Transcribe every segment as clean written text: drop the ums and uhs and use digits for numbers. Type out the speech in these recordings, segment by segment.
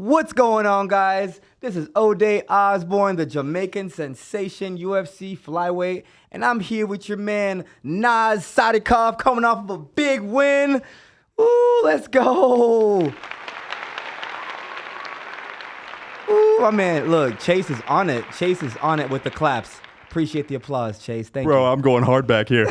What's going on, guys? This is O'Day Osborne, the Jamaican sensation UFC flyweight, and I'm here with your man Naz Sadykhov, coming off of a big win. Ooh, let's go. Ooh, my man, look, Chase is on it. Chase is on it with the claps. Appreciate the applause, Chase. Thank you. Bro, I'm going hard back here.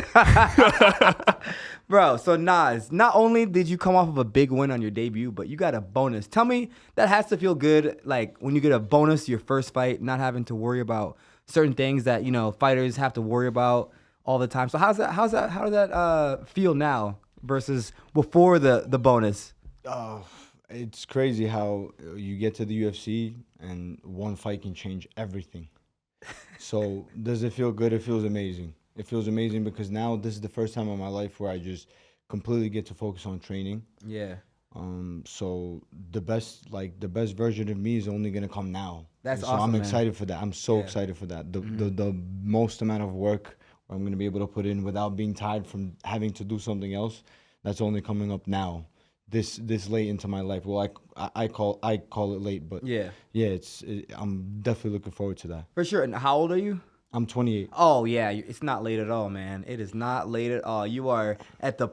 Bro, so Naz, not only did you come off of a big win on your debut, but you got a bonus. Tell me, that has to feel good, like when you get a bonus your first fight, not having to worry about certain things that, fighters have to worry about all the time. So how does that feel now versus before the bonus? It's crazy how you get to the UFC and one fight can change everything. So does it feel good? It feels amazing. It feels amazing because now this is the first time in my life where I just completely get to focus on training. Yeah. So the best version of me is only gonna come now. That's so awesome, I'm man. excited for that. I'm so excited for that. The most amount of work I'm gonna be able to put in without being tired from having to do something else. That's only coming up now. This late into my life. Well, I call it late, but Yeah. I'm definitely looking forward to that. For sure. And how old are you? I'm 28. Oh, yeah. It's not late at all, man. It is not late at all. You are at the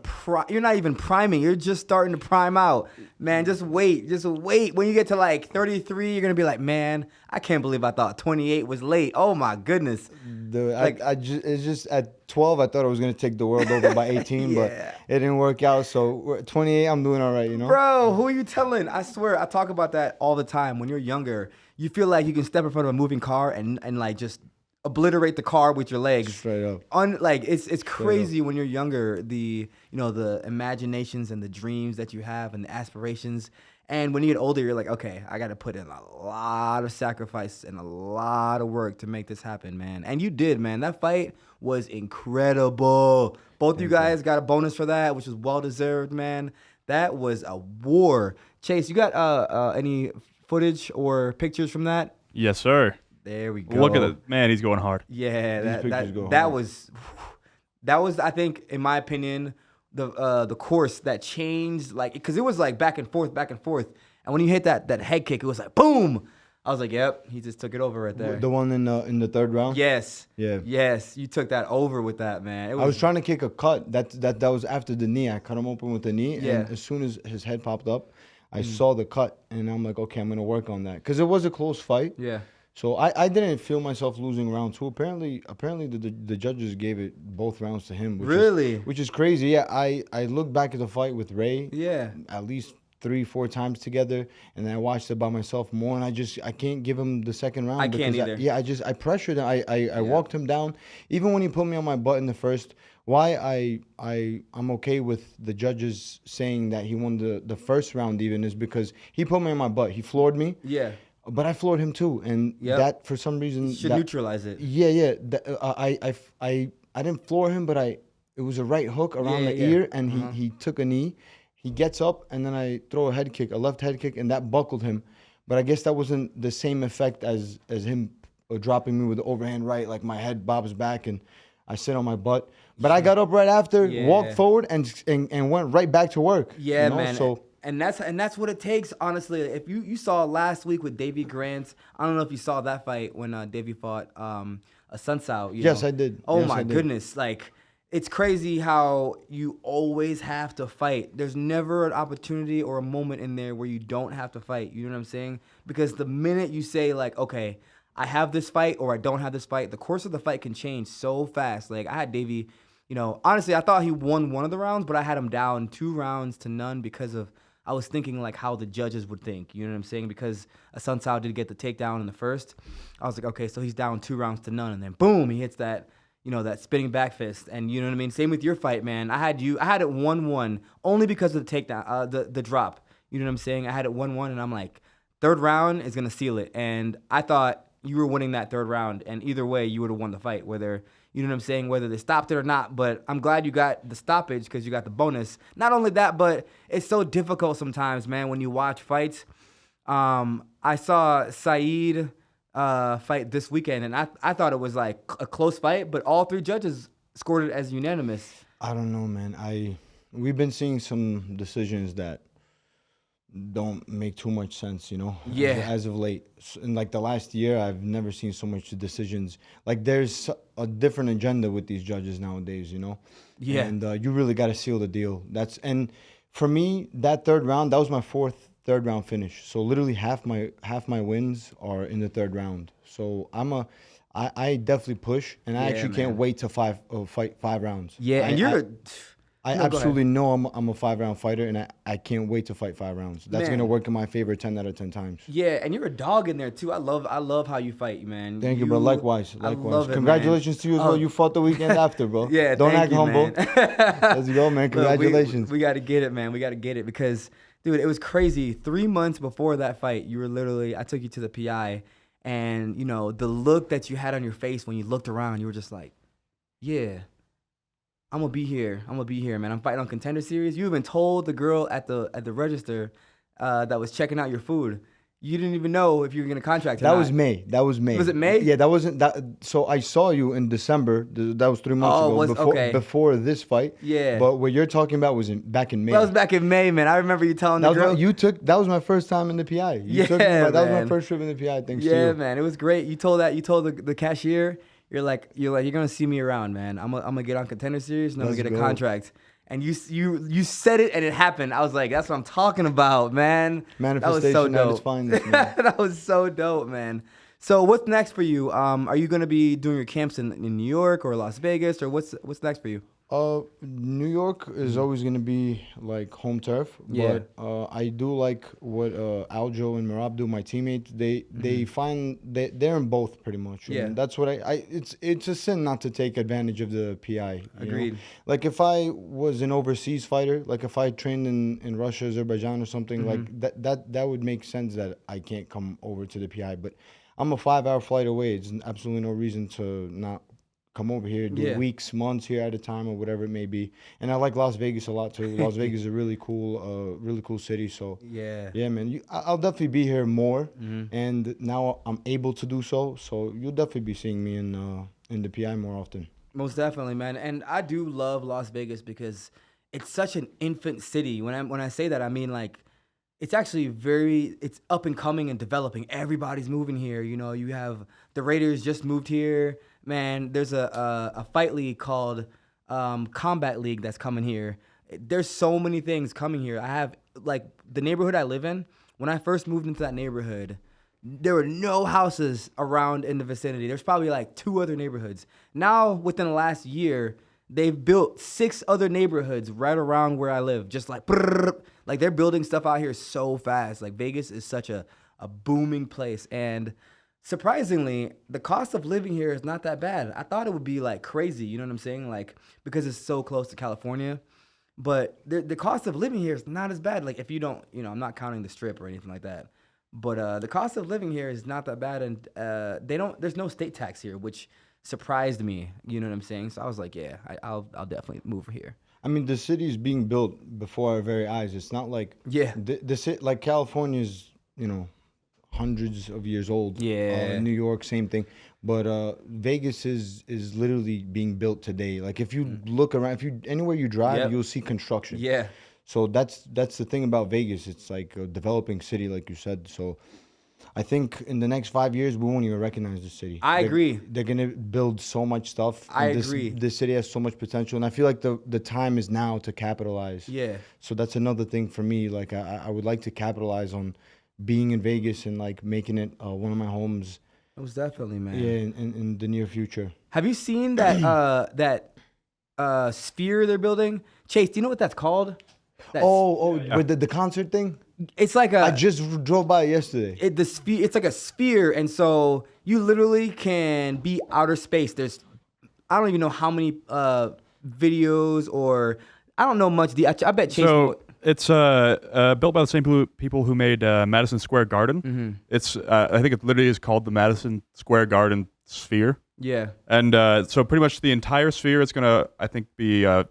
you're not even priming. You're just starting to prime out. Man, just wait. Just wait. When you get to like 33, you're going to be like, man, I can't believe I thought 28 was late. Oh, my goodness. It's just at 12, I thought I was going to take the world over by 18, but it didn't work out. So at 28, I'm doing all right, Bro, who are you telling? I swear, I talk about that all the time. When you're younger, you feel like you can step in front of a moving car and like just obliterate the car with your legs. Straight up. It's crazy when you're younger, the imaginations and the dreams that you have and the aspirations. And when you get older, you're like, okay, I got to put in a lot of sacrifice and a lot of work to make this happen, man. And you did, man. That fight was incredible. Both of you guys got a bonus for that, which was well-deserved, man. That was a war. Chase, you got any footage or pictures from that? Yes, sir. There we go. Look at it. Man, he's going hard. Yeah, that that was, I think, in my opinion, the course that changed, like, because it was like back and forth, and when you hit that head kick, it was like boom. I was like, yep, he just took it over right there. The one in the third round? Yes. Yeah. Yes, you took that over with that, man. I was trying to kick a cut. That was after the knee. I cut him open with the knee, Yeah. and as soon as his head popped up, I saw the cut, and I'm like, okay, I'm gonna work on that because it was a close fight. Yeah. So I didn't feel myself losing round two. Apparently the judges gave it both rounds to him. Which is crazy. Yeah, I looked back at the fight with Ray. Yeah. At least 3-4 times together, and then I watched it by myself more, and I can't give him the second round. I can't either. I pressured him. I walked him down. Even when he put me on my butt in the first. Why I'm okay with the judges saying that he won the first round even is because he put me on my butt. He floored me. Yeah. But I floored him too, and that for some reason Should neutralize it. Yeah. I didn't floor him, but it was a right hook around the ear, and he took a knee. He gets up, and then I throw a left head kick, and that buckled him. But I guess that wasn't the same effect as him dropping me with the overhand right, like my head bobs back, and I sit on my butt. But I got up right after, walked forward, and went right back to work. Yeah, man. So. And that's what it takes, honestly. If you saw last week with Davey Grant, I don't know if you saw that fight when Davey fought a Sun Sao. Yes, I did. Oh, yes, my I did. goodness. Like, it's crazy how you always have to fight. There's never an opportunity or a moment in there where you don't have to fight. You know what I'm saying? Because the minute you say, like, okay, I have this fight or I don't have this fight, the course of the fight can change so fast. Like, I had Davey, honestly, I thought he won one of the rounds, but I had him down 2-0 because of I was thinking like how the judges would think, you know what I'm saying? Because Sun Sao did get the takedown in the first. I was like, okay, so he's down 2-0, and then boom, he hits that, that spinning back fist. And you know what I mean? Same with your fight, man. I had it 1-1 only because of the takedown, the drop. You know what I'm saying? I had it 1-1, and I'm like, third round is gonna seal it. And I thought you were winning that third round, and either way, you would have won the fight, whether. You know what I'm saying? Whether they stopped it or not. But I'm glad you got the stoppage because you got the bonus. Not only that, but it's so difficult sometimes, man, when you watch fights. I saw Saeed fight this weekend, and I thought it was like a close fight, but all three judges scored it as unanimous. I don't know, man. We've been seeing some decisions that don't make too much sense, you know. Yeah. As of late, in like the last year, I've never seen so much decisions. Like there's a different agenda with these judges nowadays, you know. Yeah. And you really got to seal the deal. And for me, that third round, that was my fourth third round finish. So literally half my wins are in the third round. So I definitely push, and I Yeah, actually can't man. wait to fight 5 rounds. Yeah, and you're. I No, go ahead. absolutely know I'm a 5 round fighter, and I can't wait to fight 5 rounds. That's Man. gonna work in my favor 10 out of 10 times. Yeah, and you're a dog in there too. I love how you fight, man. Thank you, bro. Likewise. I love it, Congratulations man. to you as well. You fought the weekend after, bro. Yeah, Don't thank act you, humble. man. Let's go, man. Look, Congratulations. we got to get it, man. We got to get it because, dude, it was crazy. 3 months before that fight, you were literally. I took you to the PI, and you know the look that you had on your face when you looked around, you were just like, yeah. I'm gonna be here. I'm gonna be here, man. I'm fighting on Contender Series. You even told the girl at the register that was checking out your food. You didn't even know if you were gonna contract. Or That not. was May. Was it May? Yeah, that wasn't that. So I saw you in December. That was 3 months ago. Before this fight. Yeah. But what you're talking about was back in May. That was back in May, man. I remember you telling the girl. That was my first time in the PI. That was my first trip in the PI. Thanks to you. Yeah, man. It was great. You told the cashier. You're like you're gonna see me around, man. I'm gonna get on Contender Series and I'm gonna get a contract. And you said it and it happened. I was like, that's what I'm talking about, man. Manifestation at its finest, man. That was so dope, man. So what's next for you? Are you gonna be doing your camps in New York or Las Vegas, or what's next for you? New York is always gonna be like home turf, Yeah. but I do like what Aljo and Marab do. My teammates, they find they're in both pretty much. Yeah. And that's what it's a sin not to take advantage of the PI. You Agreed. know? Like if I was an overseas fighter, like if I trained in Russia, Azerbaijan, or something, like that would make sense that I can't come over to the PI. But I'm a 5-hour flight away. It's absolutely no reason to not come over here, do weeks, months here at a time, or whatever it may be. And I like Las Vegas a lot too. Las Vegas is a really cool city. So yeah, man, I'll definitely be here more. And now I'm able to do so. So you'll definitely be seeing me in the PI more often. Most definitely, man. And I do love Las Vegas because it's such an infant city. When I say that, I mean like it's actually it's up and coming and developing. Everybody's moving here. You know, you have the Raiders just moved here. Man, there's a fight league called Combat League that's coming here. There's so many things coming here. I have, like, the neighborhood I live in, when I first moved into that neighborhood, there were no houses around in the vicinity. There's probably, like, 2 other neighborhoods. Now, within the last year, they've built 6 other neighborhoods right around where I live. Just like, like, they're building stuff out here so fast. Like, Vegas is such a booming place. And surprisingly, the cost of living here is not that bad. I thought it would be like crazy, you know what I'm saying? Like, because it's so close to California. But the cost of living here is not as bad. Like, if you don't, you know, I'm not counting the Strip or anything like that. But the cost of living here is not that bad. And there's no state tax here, which surprised me, you know what I'm saying? So I was like, yeah, I'll definitely move here. I mean, the city is being built before our very eyes. It's not like like California's, you know, hundreds of years old. Yeah. New York, same thing. But Vegas is literally being built today. Like if you look around, anywhere you drive, you'll see construction. Yeah. So that's the thing about Vegas. It's like a developing city, like you said. So I think in the next 5 years, we won't even recognize the city. I agree. They're gonna build so much stuff. I agree. This city has so much potential, and I feel like the time is now to capitalize. Yeah. So that's another thing for me. Like I would like to capitalize on being in Vegas and like making it one of my homes. Most definitely, man. Yeah, in the near future. Have you seen that sphere they're building? Chase, do you know what that's called? With the concert thing? It's like I just drove by yesterday. It's like a sphere, and so you literally can be outer space. I don't even know how many videos, or I don't know much. I bet Chase. So it's built by the same people who made Madison Square Garden. Mm-hmm. It's I think it literally is called the Madison Square Garden Sphere. Yeah. And so pretty much the entire sphere is going to, I think, be a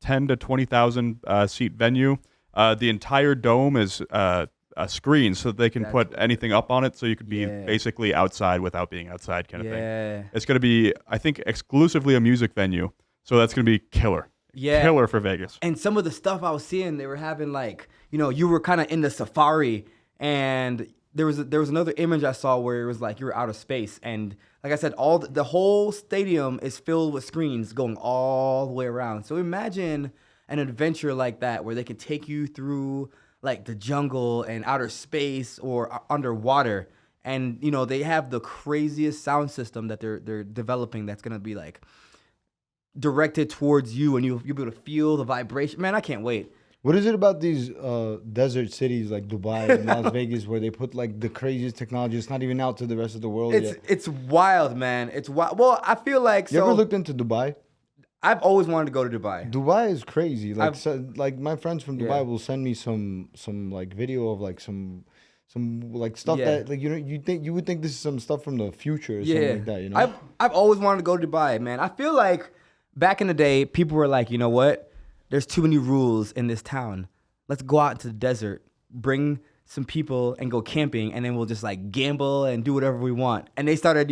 10 to 20,000 seat venue. The entire dome is a screen so that they can put anything up on it, so you could be basically outside without being outside kind of thing. It's going to be, I think, exclusively a music venue, so that's going to be killer. killer for Vegas. And some of the stuff I was seeing, they were having like, you were kind of in the safari, and there was another image I saw where it was like you were out of space, and like I said, all the whole stadium is filled with screens going all the way around. So imagine an adventure like that where they can take you through like the jungle and outer space or underwater, and they have the craziest sound system that they're developing that's gonna be like directed towards you, and you'll be able to feel the vibration. Man, I can't wait. What is it about these desert cities like Dubai and Las Vegas where they put like the craziest technology? It's not even out to the rest of the world yet. It's wild, man. It's wild. Well, I feel like you ever looked into Dubai? I've always wanted to go to Dubai. Dubai is crazy. Like like my friends from Dubai will send me some like video of like some like stuff that like you would think this is some stuff from the future or something like that. I've always wanted to go to Dubai, man. I feel like back in the day, people were like, you know what? There's too many rules in this town. Let's go out into the desert, bring some people and go camping, and then we'll just like gamble and do whatever we want. And they started,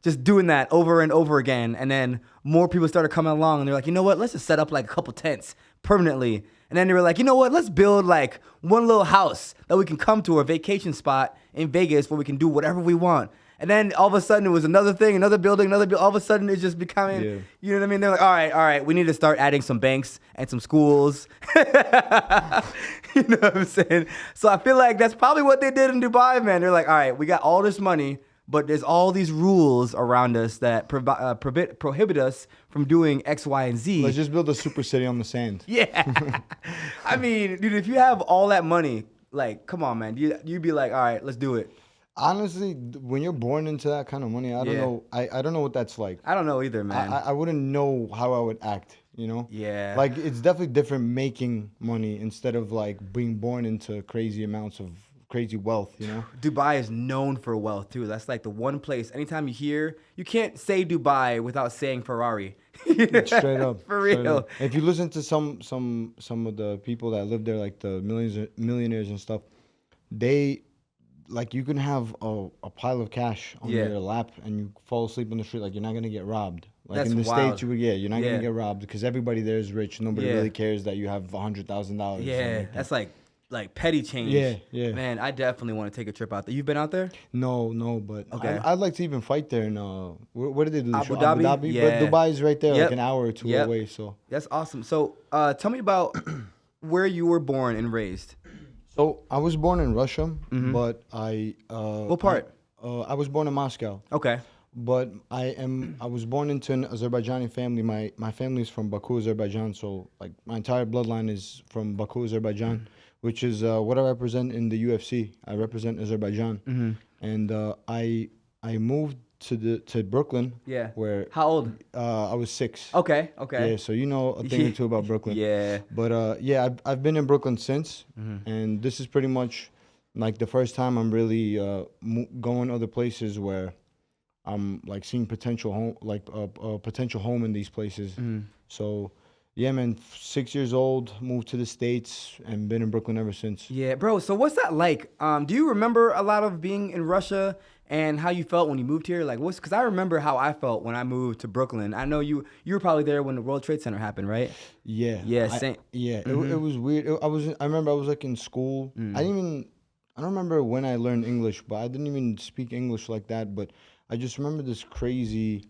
just doing that over and over again. And then more people started coming along, and they're like, you know what? Let's just set up like a couple tents permanently. And then they were like, you know what? Let's build like one little house that we can come to, a vacation spot in Vegas where we can do whatever we want. And then all of a sudden it was another thing, another building. All of a sudden it's just becoming, you know what I mean? They're like, all right, we need to start adding some banks and some schools. You know what I'm saying? So I feel like that's probably what they did in Dubai, man. They're like, all right, we got all this money, but there's all these rules around us that prohibit us from doing X, Y, and Z. Let's just build a super city on the sand. Yeah. I mean, dude, if you have all that money, like, come on, man. You'd be like, all right, let's do it. Honestly, when you're born into that kind of money, I don't know. I don't know what that's like. I don't know either, man. I wouldn't know how I would act, Yeah. Like, it's definitely different making money instead of, like, being born into crazy amounts of crazy wealth, Dubai is known for wealth, too. That's, like, the one place. Anytime you can't say Dubai without saying Ferrari. Straight up. For real. Up. If you listen to some of the people that live there, like the millionaires and stuff, like, you can have a pile of cash on your lap and you fall asleep on the street, like, you're not going to get robbed. Like, That's in the wild. States, you're not going to get robbed because everybody there is rich. Nobody really cares that you have $100,000. Yeah, that's like petty change. Yeah. Man, I definitely want to take a trip out there. You've been out there? No, but okay. I'd like to even fight there in, where did they do the show? Abu Dhabi? Yeah. But Dubai is right there, like an hour or two away. So that's awesome. So tell me about where you were born and raised. So I was born in Russia, but what part? I was born in Moscow. Okay. But I was born into an Azerbaijani family. My family is from Baku, Azerbaijan. So like my entire bloodline is from Baku, Azerbaijan, which is what I represent in the UFC. I represent Azerbaijan, and I moved to Brooklyn. Yeah. Where how old? I was 6. Okay. Yeah, so you know a thing or two about Brooklyn. Yeah. But I've been in Brooklyn since, and this is pretty much like the first time I'm really going other places where I'm like seeing potential home, like a potential home in these places. So. Yeah, man, 6 years old, moved to the States, and been in Brooklyn ever since. Yeah, bro, so what's that like? Do you remember a lot of being in Russia and how you felt when you moved here? Like, because I remember how I felt when I moved to Brooklyn. I know you were probably there when the World Trade Center happened, right? Yeah. Yeah, same. It was weird. I remember I was like in school. I don't remember when I learned English, but I didn't even speak English like that. But I just remember this crazy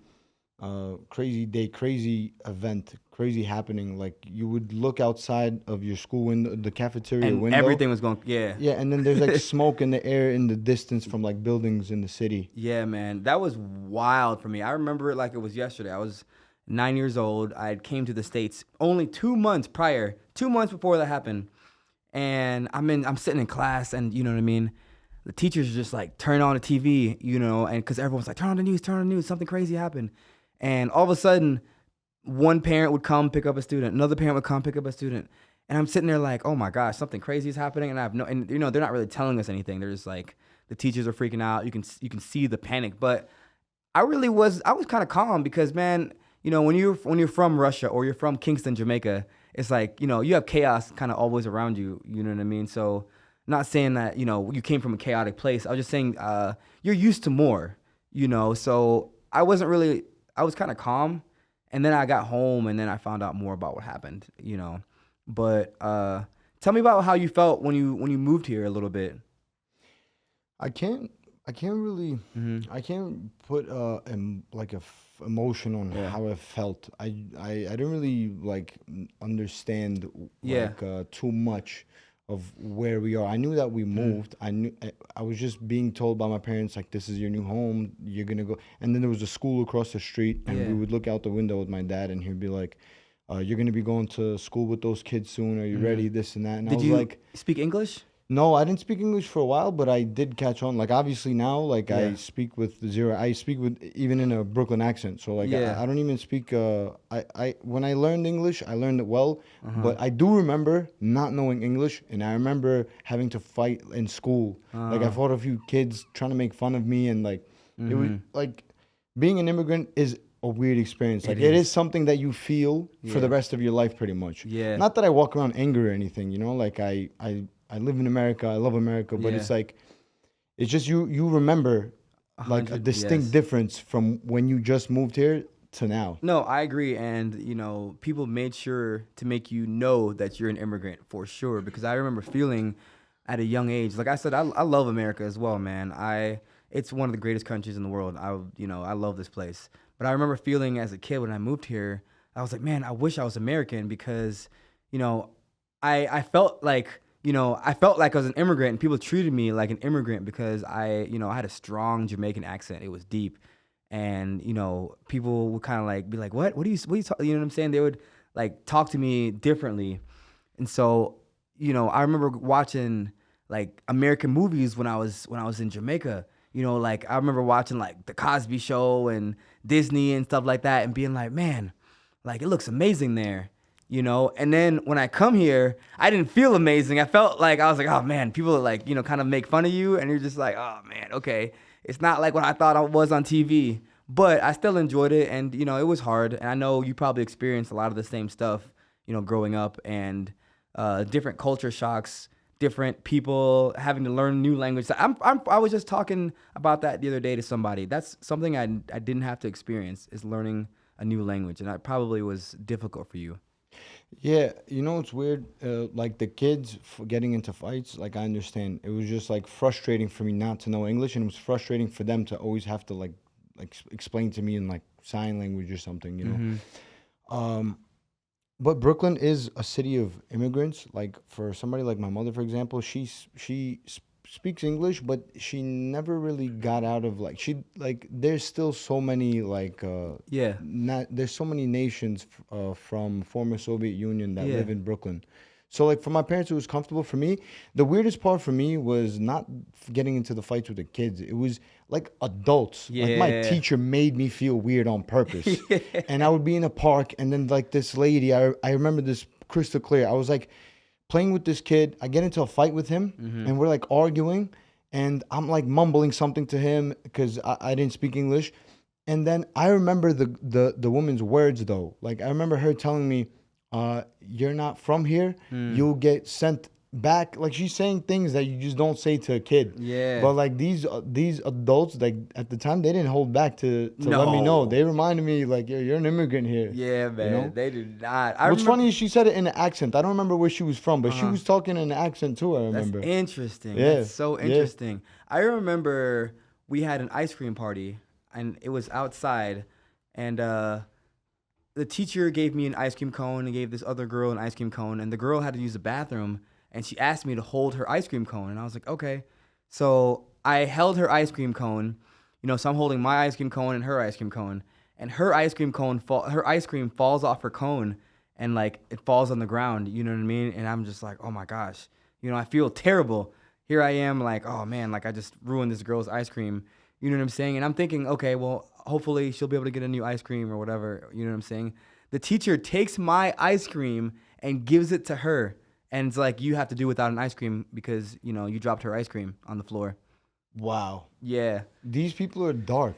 day, crazy event, crazy happening. Like you would look outside of your school window, the cafeteria and window. Everything was going, yeah, and then there's like smoke in the air in the distance from like buildings in the city. Yeah, man, that was wild for me. I remember it like it was yesterday. I was 9 years old. I came to the States only 2 months prior, 2 months before that happened, and I'm sitting in class, and you know what I mean. The teachers just like turn on the TV, and because everyone's like, turn on the news, something crazy happened. And all of a sudden, one parent would come pick up a student, another parent would come pick up a student, and I'm sitting there like, oh my gosh, something crazy is happening, and they're not really telling us anything. They're just like, the teachers are freaking out. You can see the panic, but I was kind of calm because, man, when you're from Russia or you're from Kingston, Jamaica, it's like you have chaos kind of always around you. You know what I mean? So, not saying that you came from a chaotic place. I was just saying you're used to more. So I was kind of calm, And then I got home, and then I found out more about what happened, you know. But tell me about how you felt when you moved here a little bit. I can't really Mm-hmm. I can't put like emotion on Yeah. how I felt. I didn't really like understand Yeah. like too much of where we are. I knew that we moved. I was just being told by my parents like, this is your new home. You're gonna go. And then there was a school across the street, and we Yeah. would look out the window with my dad, and he'd be like, "You're gonna be going to school with those kids soon. Are you ready? This and that." And I Did was you like, speak English? no, I didn't speak English for a while, but I did catch on. Like obviously now, like Yeah. I speak with zero. I speak with even in a Brooklyn accent. So like Yeah. I don't even speak. I when I learned English, I learned it well, Uh-huh. but I do remember not knowing English, and I remember having to fight in school. Like I fought a few kids trying to make fun of me, and like it was like being an immigrant is a weird experience. Like it is something that you feel for the rest of your life, pretty much. Yeah. Not that I walk around angry or anything, you know. Like I live in America. I love America, but Yeah. it's like, it's just you remember like a 100, distinct yes. difference from when you just moved here to now. No, I agree. And, you know, people made sure to make you know that you're an immigrant for sure. Because I remember feeling at a young age, like I said, I love America as well, man. It's one of the greatest countries in the world. I love this place. But I remember feeling as a kid when I moved here, I was like, man, I wish I was American because, you know, I felt like, you know, I felt like I was an immigrant and people treated me like an immigrant because I had a strong Jamaican accent. It was deep. And, you know, people would kind of like be like, what are you talking? You know what I'm saying? They would like talk to me differently. And so, you know, I remember watching like American movies when I was in Jamaica. You know, like I remember watching like The Cosby Show and Disney and stuff like that and being like, man, like it looks amazing there, you know? And then when I come here, I didn't feel amazing. I felt like, I was like, oh man, people are like, you know, kind of make fun of you and you're just like, oh man, okay. It's not like what I thought I was on TV, but I still enjoyed it. And, you know, it was hard. And I know you probably experienced a lot of the same stuff, you know, growing up and different culture shocks, different people having to learn new language. I was just talking about that the other day to somebody. That's something I didn't have to experience, is learning a new language, and that probably was difficult for you. Yeah, you know it's weird. Like the kids getting into fights. Like I understand. It was just like frustrating for me not to know English, and it was frustrating for them to always have to like explain to me in like sign language or something. You know. But Brooklyn is a city of immigrants. Like for somebody like my mother, for example, she speaks English, but she never really got out of like there's still so many like Yeah. there's so many nations from former Soviet Union that Yeah. live in Brooklyn. So like for my parents, it was comfortable. For me, the weirdest part for me was not getting into the fights with the kids. It was like adults. Like my Yeah. teacher made me feel weird on purpose. And I would be in a park, and then like this lady, I remember this crystal clear. I was like playing with this kid. I get into a fight with him, and we're like arguing, and I'm like mumbling something to him because I didn't speak English. And then I remember the woman's words though. Like I remember her telling me, "You're not from here. You'll get sent back." Like she's saying things that you just don't say to a kid. Yeah. But like these adults, like at the time, they didn't hold back to let me know. No. They reminded me like, "You're an immigrant here." Yeah, man. know? They did not. What's funny is she said it in an accent. I don't remember where she was from, but she was talking in an accent too. I That's remember. interesting. Yeah, That's so yeah. interesting. I remember we had an ice cream party, and it was outside, and the teacher gave me an ice cream cone and gave this other girl an ice cream cone, and the girl had to use the bathroom, and she asked me to hold her ice cream cone, and I was like, okay. So I held her ice cream cone, you know, so I'm holding my ice cream cone and her ice cream cone, and her ice cream falls off her cone, and like it falls on the ground, you know what I mean? And I'm just like, oh my gosh, you know, I feel terrible. Here I am, like, oh man, like I just ruined this girl's ice cream. You know what I'm saying? And I'm thinking, okay, well, hopefully she'll be able to get a new ice cream or whatever. You know what I'm saying? The teacher takes my ice cream and gives it to her. And it's like, you have to do without an ice cream because, you know, you dropped her ice cream on the floor. Wow. Yeah. These people are dark.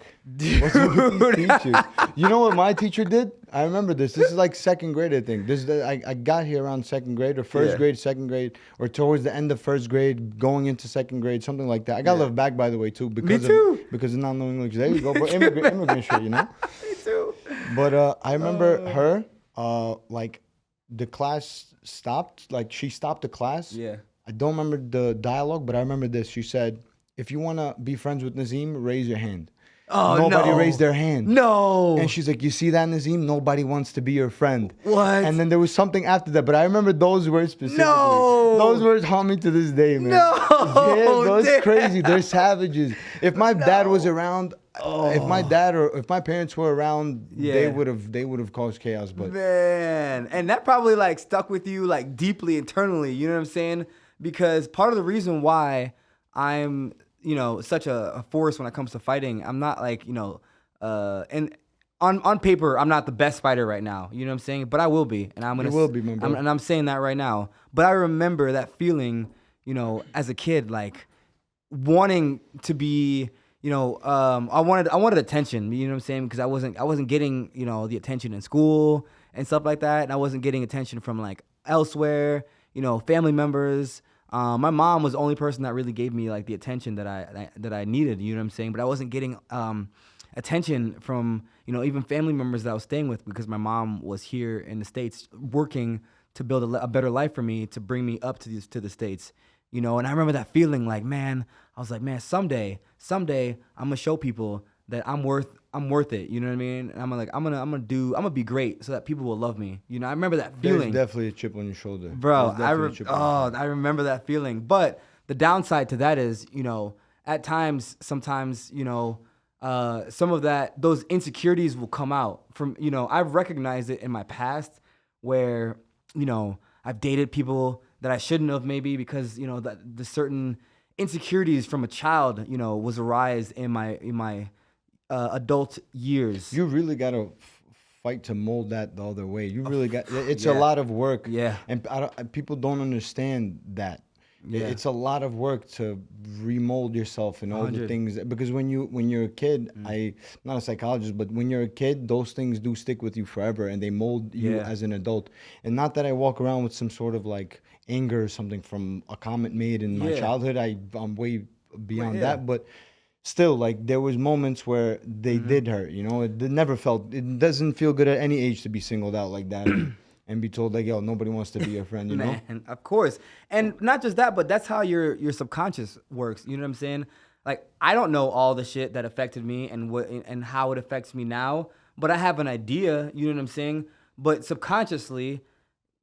What's up with these teachers? You know what my teacher did? I remember this. This is like second grade, I think. I got here around second grade or first grade, second grade, or towards the end of first grade, going into second grade, something like that. I got left back, by the way, too. Because Me too. Because of not knowing English. There you go, bro. Immigrant shit, you know? Me too. But I remember her, like the class stopped, like she stopped the class. Yeah. I don't remember the dialogue, but I remember this. She said, if you want to be friends with Nazim, raise your hand. Oh, Nobody no. raised their hand. No. And she's like, you see that, Nazim? Nobody wants to be your friend. What? And then there was something after that, but I remember those words specifically. No. Those words haunt me to this day, man. No. Yeah, those Damn. crazy. They're savages. If my dad was around, if my dad or if my parents were around, they would have caused chaos. But man, and that probably like stuck with you like deeply internally. You know what I'm saying? Because part of the reason why I'm, such a force when it comes to fighting, I'm not like, and on paper, I'm not the best fighter right now. You know what I'm saying? But I will be, and I'm gonna. You will be, my bro. And I'm saying that right now. But I remember that feeling, as a kid, like wanting to be. I wanted attention. You know what I'm saying? Because I wasn't getting the attention in school and stuff like that, and I wasn't getting attention from like elsewhere. Family members. My mom was the only person that really gave me like the attention that I needed. You know what I'm saying? But I wasn't getting attention from even family members that I was staying with because my mom was here in the States working to build a better life for me, to bring me up to the States. And I remember that feeling like, man, I was like, man, someday I'm gonna show people that I'm worth it. You know what I mean? And I'm gonna be great so that people will love me. I remember that feeling. There's definitely a chip on your shoulder, bro. I remember that feeling. But the downside to that is, at times, sometimes, some of those insecurities will come out from, I've recognized it in my past where, I've dated people that I shouldn't have maybe because, the certain insecurities from a child, was arise in my adult years. You really got to fight to mold that the other way. You really got, it's a lot of work. Yeah. And people don't understand that. Yeah. It's a lot of work to remold yourself and all 100. the things because when you're a kid, I'm not a psychologist, but when you're a kid, those things do stick with you forever and they mold you as an adult. And not that I walk around with some sort of like anger or something from a comment made in my childhood. I'm way beyond that, but still, like there was moments where they did hurt. It doesn't feel good at any age to be singled out like that. And be told like, yo, nobody wants to be your friend, you know? Man, of course. And not just that, but that's how your subconscious works. You know what I'm saying? Like, I don't know all the shit that affected me and how it affects me now, but I have an idea, you know what I'm saying? But subconsciously,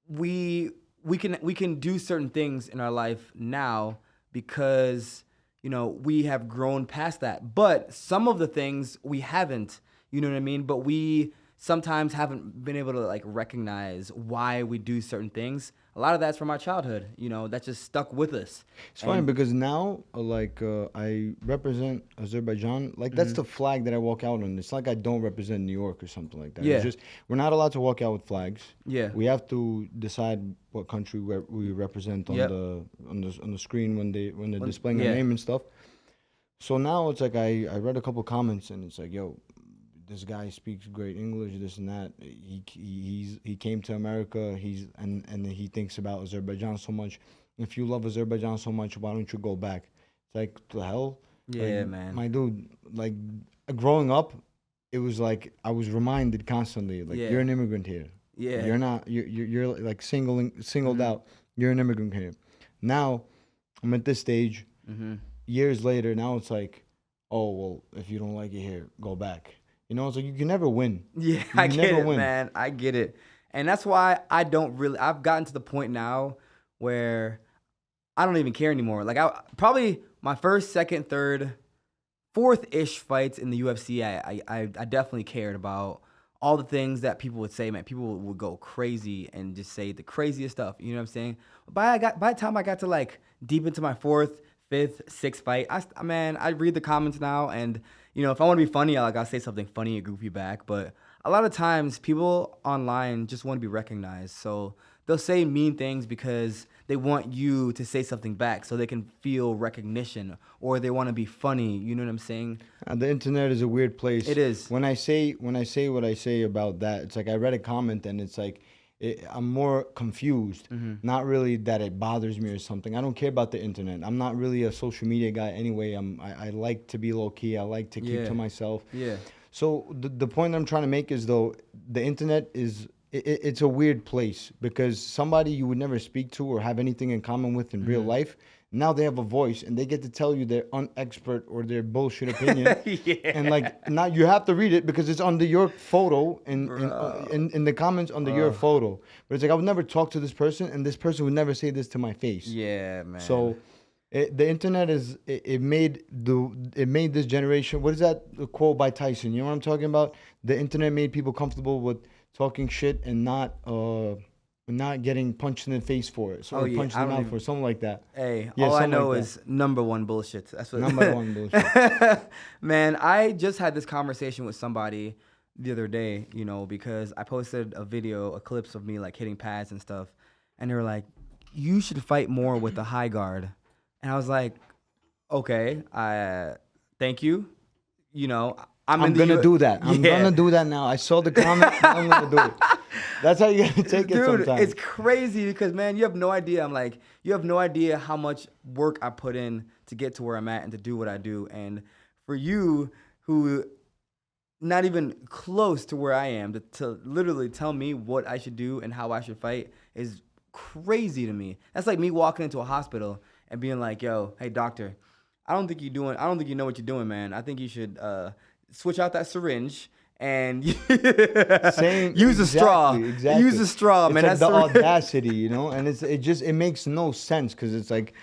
we can do certain things in our life now because, we have grown past that. But some of the things we haven't, you know what I mean? But we sometimes haven't been able to like recognize why we do certain things. A lot of that's from our childhood, that just stuck with us. It's funny because now, I represent Azerbaijan. Like that's the flag that I walk out on. It's like I don't represent New York or something like that. Yeah. It's just we're not allowed to walk out with flags. Yeah. We have to decide what country we represent on the screen when they're displaying our name and stuff. So now it's like I read a couple comments and it's like, yo, this guy speaks great English, this and that. He came to America. And he thinks about Azerbaijan so much. If you love Azerbaijan so much, why don't you go back? It's like, the hell? Yeah, like, man. My dude, like growing up, it was like I was reminded constantly, like you're an immigrant here. Yeah. You're not. You're like singled out. You're an immigrant here. Now, I'm at this stage. Years later, now it's like, oh well, if you don't like it here, go back. It's like you can never win. Yeah, I get it, man. I get it. And that's why I've gotten to the point now where I don't even care anymore. Like probably my first, second, third, fourth-ish fights in the UFC, I definitely cared about all the things that people would say, man. People would go crazy and just say the craziest stuff. You know what I'm saying? By the time I got to like deep into my fourth, fifth, sixth fight, I read the comments now and if I want to be funny, I'll say something funny and goofy back. But a lot of times, people online just want to be recognized. So they'll say mean things because they want you to say something back so they can feel recognition or they want to be funny. You know what I'm saying? The internet is a weird place. It is. When I say what I say about that, it's like I read a comment and it's like, I'm more confused. Not really that it bothers me or something. I don't care about the internet. I'm not really a social media guy anyway. I like to be low key. I like to keep to myself. Yeah. So the point I'm trying to make is, though, the internet is it's a weird place, because somebody you would never speak to or have anything in common with in real life, now they have a voice and they get to tell you their unexpert or their bullshit opinion. And like, now you have to read it because it's under your photo in the comments under your photo. But it's like, I would never talk to this person, and this person would never say this to my face. Yeah, man. So the internet it made this generation. What is that quote by Tyson? You know what I'm talking about? The internet made people comfortable with talking shit and not getting punched in the face for it. So punched in the mouth for it, something like that. Hey, all I know is number one bullshit. That's what. Number one bullshit. Man, I just had this conversation with somebody the other day, you know, because I posted a video, a clips of me like hitting pads and stuff, and they were like, "You should fight more with the high guard," and I was like, "Okay, thank you." You know, I'm gonna do that. I'm gonna do that now. I saw the comment. I'm gonna do it. That's how you gotta take it sometimes. Dude, it's crazy because, man, you have no idea. You have no idea how much work I put in to get to where I'm at and to do what I do. And for you, who not even close to where I am, to literally tell me what I should do and how I should fight is crazy to me. That's like me walking into a hospital and being like, "Yo, hey doctor, I don't think you know what you're doing, man. I think you should switch out that syringe and use a straw. Exactly. Use a straw, man." It's like the audacity, you know, and it makes no sense, because it's like,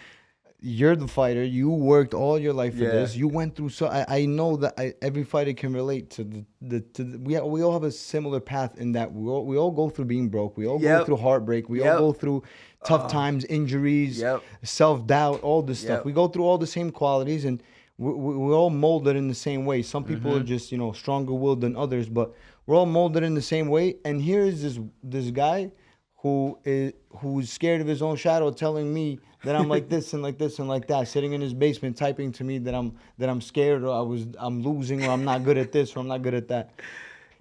you're the fighter. You worked all your life for this. You went through I know that every fighter can relate to we all have a similar path in that we all go through being broke. We all go through heartbreak. We all go through tough times, injuries, self-doubt, all this stuff. We go through all the same qualities, and we're all molded in the same way. Some people are just, you know, stronger willed than others, but we're all molded in the same way. And here is this guy who's scared of his own shadow, telling me that I'm like this and like this and like that, sitting in his basement typing to me that I'm scared, or I'm losing, or I'm not good at this, or I'm not good at that.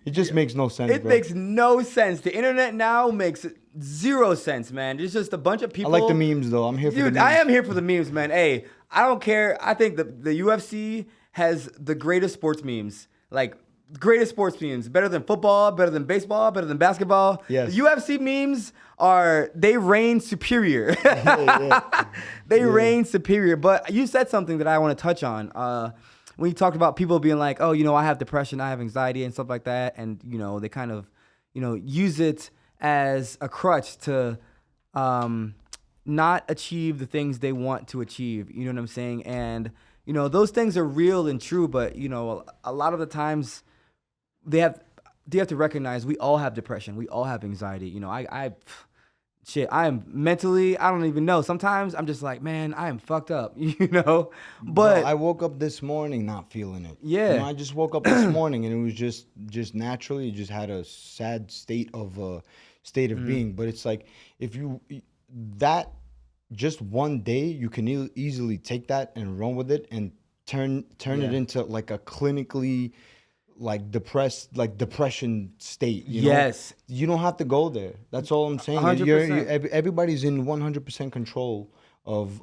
It just makes no sense. It makes no sense. The internet now makes zero sense, man. It's just a bunch of people. I like the memes, though. I'm here for the memes. I am here for the memes, man. Hey, I don't care. I think the UFC has the greatest sports memes. Like, greatest sports memes. Better than football, better than baseball, better than basketball. Yes. The UFC memes they reign superior. They reign superior. But you said something that I want to touch on. When you talked about people being like, "Oh, you know, I have depression, I have anxiety," and stuff like that, and, you know, they kind of, you know, use it as a crutch to not achieve the things they want to achieve. You know what I'm saying? And, you know, those things are real and true, but, you know, a lot of the times they have to recognize we all have depression, we all have anxiety. You know, I am mentally, I don't even know. Sometimes I'm just like, man, I am fucked up, you know? But I woke up this morning not feeling it. Yeah. You know, I just woke up this morning, and it was just naturally, you just had a sad state of being. But it's like, that just one day, you can easily take that and run with it and turn it into like a clinically depression state. You know? Yes. You don't have to go there. That's all I'm saying. 100%. Everybody's in 100% control of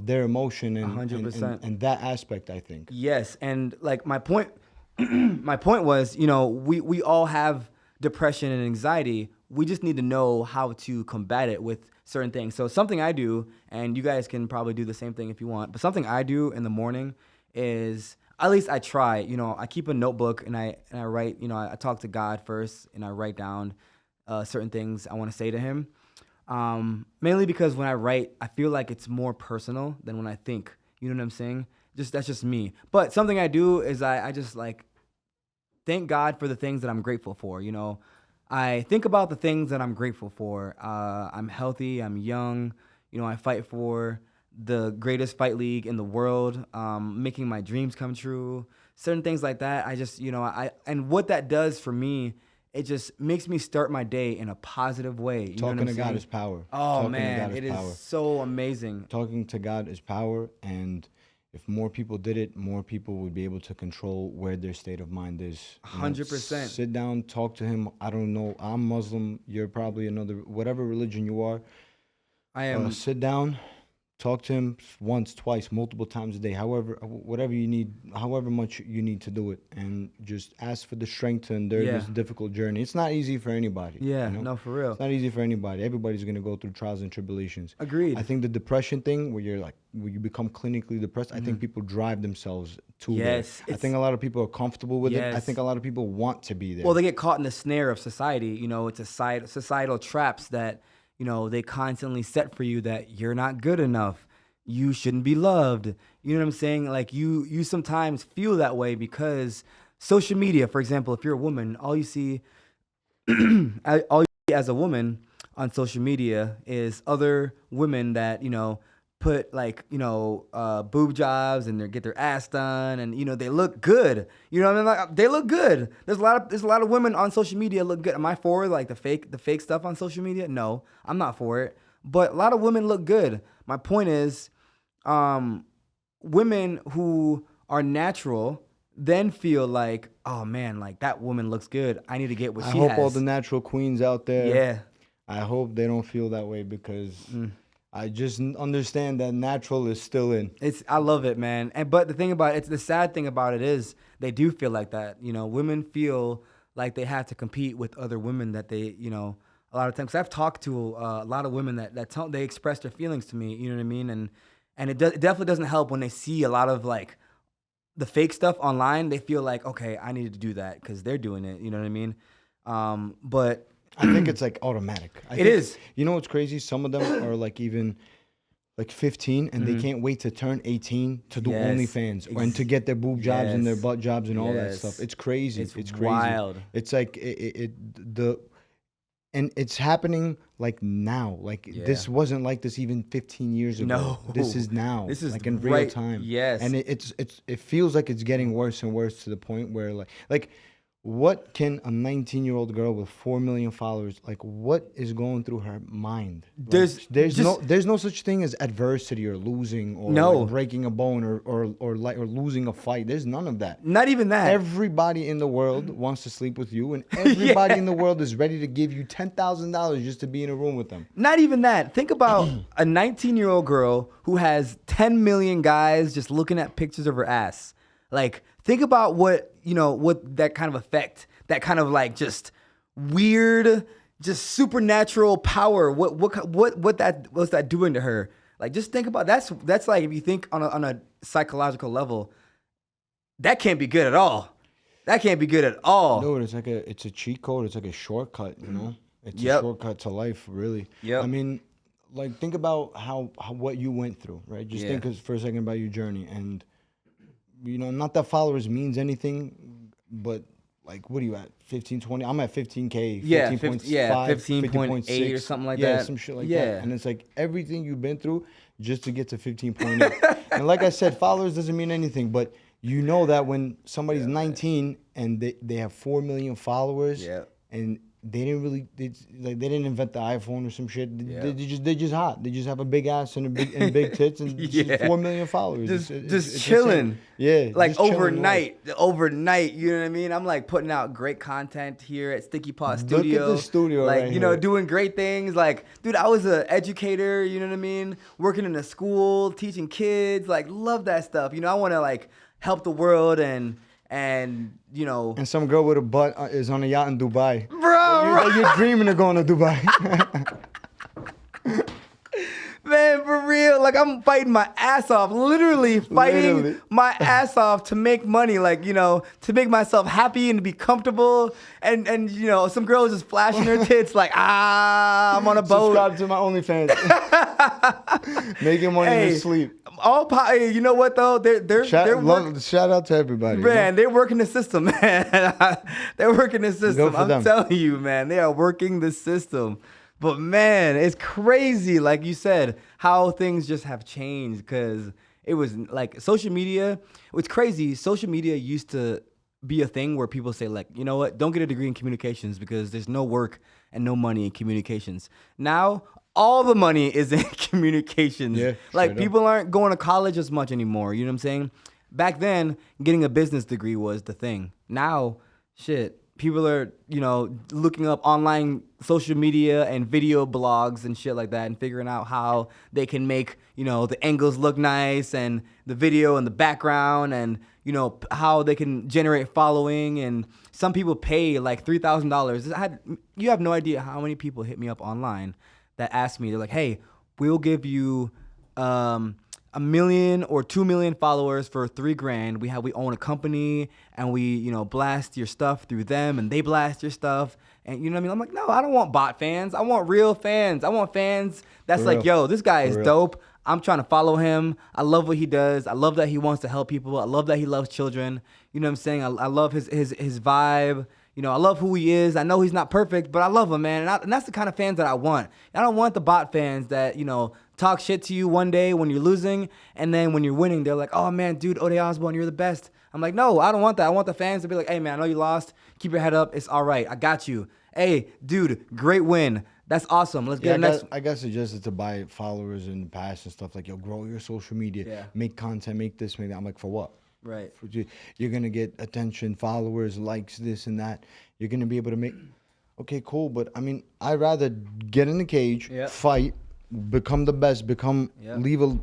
their emotion and 100%. and that aspect, I think. Yes, and like my point was, you know, we all have depression and anxiety. We just need to know how to combat it with certain things. So something I do, and you guys can probably do the same thing if you want, but something I do in the morning is, at least I try, you know, I keep a notebook and I write, you know, I talk to God first and I write down certain things I want to say to him. Mainly because when I write, I feel like it's more personal than when I think. You know what I'm saying? That's just me. But something I do is I just like thank God for the things that I'm grateful for. You know, I think about the things that I'm grateful for. I'm healthy. I'm young. You know, I fight for the greatest fight league in the world, making my dreams come true, certain things like that. I just, you know, and what that does for me, it just makes me start my day in a positive way. You Talking know what to I'm God saying? is power. Oh, man, it is so amazing. Talking to God is power, and if more people did it, more people would be able to control where their state of mind is. 100%. Sit down, talk to him. I don't know. I'm Muslim. You're probably whatever religion you are. I am. Sit down. Talk to him once, twice, multiple times a day, whatever you need, however much you need to do it, and just ask for the strength to endure this difficult journey. It's not easy for anybody. Yeah, you know? no, for real. It's not easy for anybody. Everybody's gonna go through trials and tribulations. Agreed. I think the depression thing, where you become clinically depressed, I think people drive themselves to there. I think a lot of people are comfortable with it. I think a lot of people want to be there. Well, they get caught in the snare of society. You know, it's a societal traps that, you know, they constantly set for you, that you're not good enough. You shouldn't be loved. You know what I'm saying? Like you sometimes feel that way because social media, for example, if you're a woman, all you see as a woman on social media is other women that, you know, put like, you know, boob jobs and get their ass done, and, you know, they look good. You know what I mean? Like, they look good. There's a lot of women on social media look good. Am I for like the fake stuff on social media? No, I'm not for it. But a lot of women look good. My point is, women who are natural then feel like, oh man, like that woman looks good. I need to get what she has. I hope all the natural queens out there. Yeah. I hope they don't feel that way, because I just understand that natural is still in. I love it, man. But the thing about it, the sad thing about it is they do feel like that. You know, women feel like they have to compete with other women that they, you know, a lot of times. 'Cause I've talked to a lot of women that they express their feelings to me. You know what I mean? And it definitely doesn't help when they see a lot of like the fake stuff online. They feel like, okay, I need to do that because they're doing it. You know what I mean? But I think it's like automatic. It is. You know what's crazy? Some of them are like even like 15 and they can't wait to turn 18 to do OnlyFans and to get their boob jobs and their butt jobs and all that stuff. It's crazy. It's crazy. Wild. It's like and it's happening like now. Like this wasn't like this even 15 years ago. No. This is now. This is like in real time. Yes. And it feels like it's getting worse and worse to the point where like what can a 19-year-old girl with 4 million followers, like what is going through her mind? Like, there's no such thing as adversity or losing or like breaking a bone or losing a fight. There's none of that. Not even that. Everybody in the world wants to sleep with you, and everybody in the world is ready to give you $10,000 just to be in a room with them. Not even that. Think about a 19-year-old girl who has 10 million guys just looking at pictures of her ass. Like, think about what that kind of effect, that kind of like just weird, just supernatural power. What's that doing to her? Like, just think about that's like, if you think on a psychological level, that can't be good at all. That can't be good at all. No, it's a cheat code. It's like a shortcut. You know, it's a shortcut to life, really. Yeah. I mean, like, think about how what you went through, right? Just think for a second about your journey. And you know, not that followers means anything, but like, what are you at? 15, 20? I'm at 15K. 15.8 or something like that. Yeah, some shit like that. And it's like everything you've been through just to get to 15.8. And like I said, followers doesn't mean anything, but you know that when somebody's 19 and they have 4 million followers and they didn't invent the iPhone or some shit. They just hot. They just have a big ass and big tits and just 4 million followers. Just chilling. Yeah. Like overnight. You know what I mean? I'm like putting out great content here at Sticky Paw Studio. Look at the studio, like, right you know, here. doing great things. Like, dude, I was an educator. You know what I mean? Working in a school, teaching kids. Like, love that stuff. You know, I want to like help the world and you know. And some girl with a butt is on a yacht in Dubai. Bro, you're dreaming of going to Dubai. Man, for real. Like, I'm fighting my ass off. Literally fighting my ass off to make money. Like, you know, to make myself happy and to be comfortable. And you know, some girls just flashing her tits like, I'm on a boat. Subscribe to my OnlyFans. Making money in your sleep. You know what though? Shout out to everybody. Man, you know? they're working the system, man. They're working the system. I'm them. telling you, man. They are working the system. But man, it's crazy, like you said, how things just have changed, because it was like social media. It's crazy. Social media used to be a thing where people say, like, you know what? Don't get a degree in communications because there's no work and no money in communications. Now, all the money is in communications. Yeah, like, people aren't going to college as much anymore. You know what I'm saying? Back then, getting a business degree was the thing. Now, shit, people are, looking up online social media and video blogs and shit like that and figuring out how they can make, the angles look nice and the video and the background and, how they can generate following. And some people pay like $3,000. You have no idea how many people hit me up online that ask me, they're like, hey, we'll give you 1 million or 2 million followers for $3,000. We own a company and we, blast your stuff through them and they blast your stuff. And you know what I mean? I'm like, no, I don't want bot fans. I want real fans. I want fans that's like, yo, this guy is dope. I'm trying to follow him. I love what he does. I love that he wants to help people. I love that he loves children. You know what I'm saying? I love his vibe. I love who he is. I know he's not perfect, but I love him, man. And that's the kind of fans that I want. I don't want the bot fans that, talk shit to you one day when you're losing, and then when you're winning, they're like, oh, man, dude, Ode Osbourne, you're the best. I'm like, no, I don't want that. I want the fans to be like, hey, man, I know you lost. Keep your head up. It's all right. I got you. Hey, dude, great win. That's awesome. Let's get the next. I got suggested to buy followers in the past and stuff like, yo, grow your social media, make content, make this, make that. I'm like, for what? Right. You're going to get attention, followers, likes, this and that. You're going to be able to make, okay, cool. But I mean, I'd rather get in the cage, fight, become the best, leave a,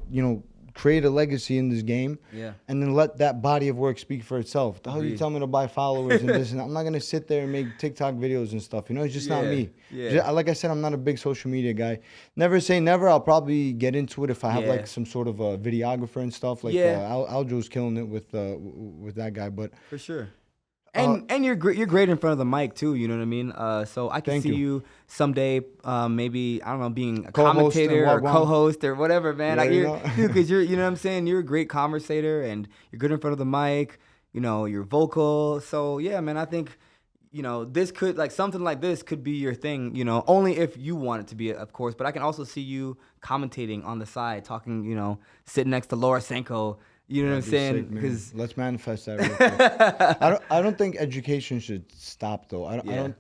create a legacy in this game, and then let that body of work speak for itself. The hell you tell me to buy followers and this and that? I'm not going to sit there and make TikTok videos and stuff. It's just not me. Like I said, I'm not a big social media guy. Never say never. I'll probably get into it if I have like some sort of a videographer and stuff. Like Aljo's killing it with that guy. But for sure. And you're great in front of the mic too, you know what I mean? So I can see you someday, maybe, I don't know, being a commentator or co-host or whatever, man. Because you know what I'm saying? You're a great conversator and you're good in front of the mic. You're vocal. So yeah, man, I think, this could, like, something like this could be your thing, only if you want it to be, of course. But I can also see you commentating on the side, talking, sitting next to Laura Senko. You know what I'm saying? Because let's manifest that real quick. I don't think education should stop though. I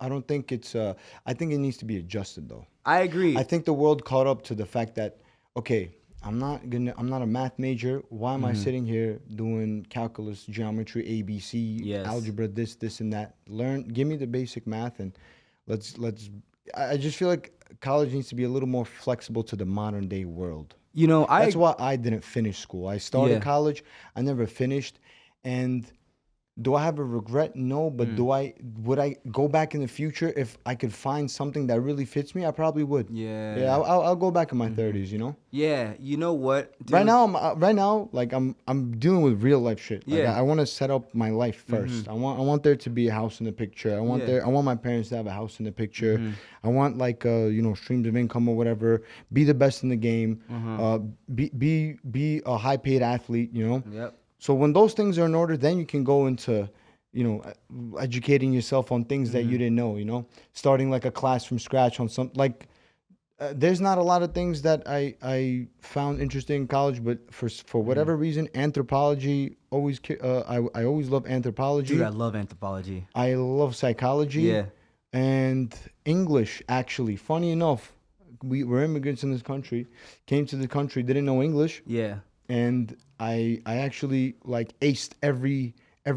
don't think it's I think it needs to be adjusted though. I agree. I think the world caught up to the fact that, okay, I'm not a math major. Why am I sitting here doing calculus, geometry, ABC, algebra, this and that? Give me the basic math and let's I just feel like college needs to be a little more flexible to the modern day world. That's why I didn't finish school. I started college, I never finished, and do I have a regret? No, but would I go back in the future if I could find something that really fits me? I probably would. Yeah. I'll go back in my 30s. Yeah, you know what? Dude? Right now, like I'm dealing with real life shit. Like, I want to set up my life first. I want there to be a house in the picture. I want my parents to have a house in the picture. I want like streams of income or whatever. Be the best in the game. Be a high paid athlete. Yep. So when those things are in order, then you can go into, educating yourself on things that you didn't know, starting like a class from scratch on there's not a lot of things that I found interesting in college, but for whatever reason, anthropology I always love anthropology. Dude, I love anthropology. I love psychology. Yeah. And English, actually. Funny enough, we're immigrants in this country, came to the country, didn't know English. Yeah. And I actually like aced every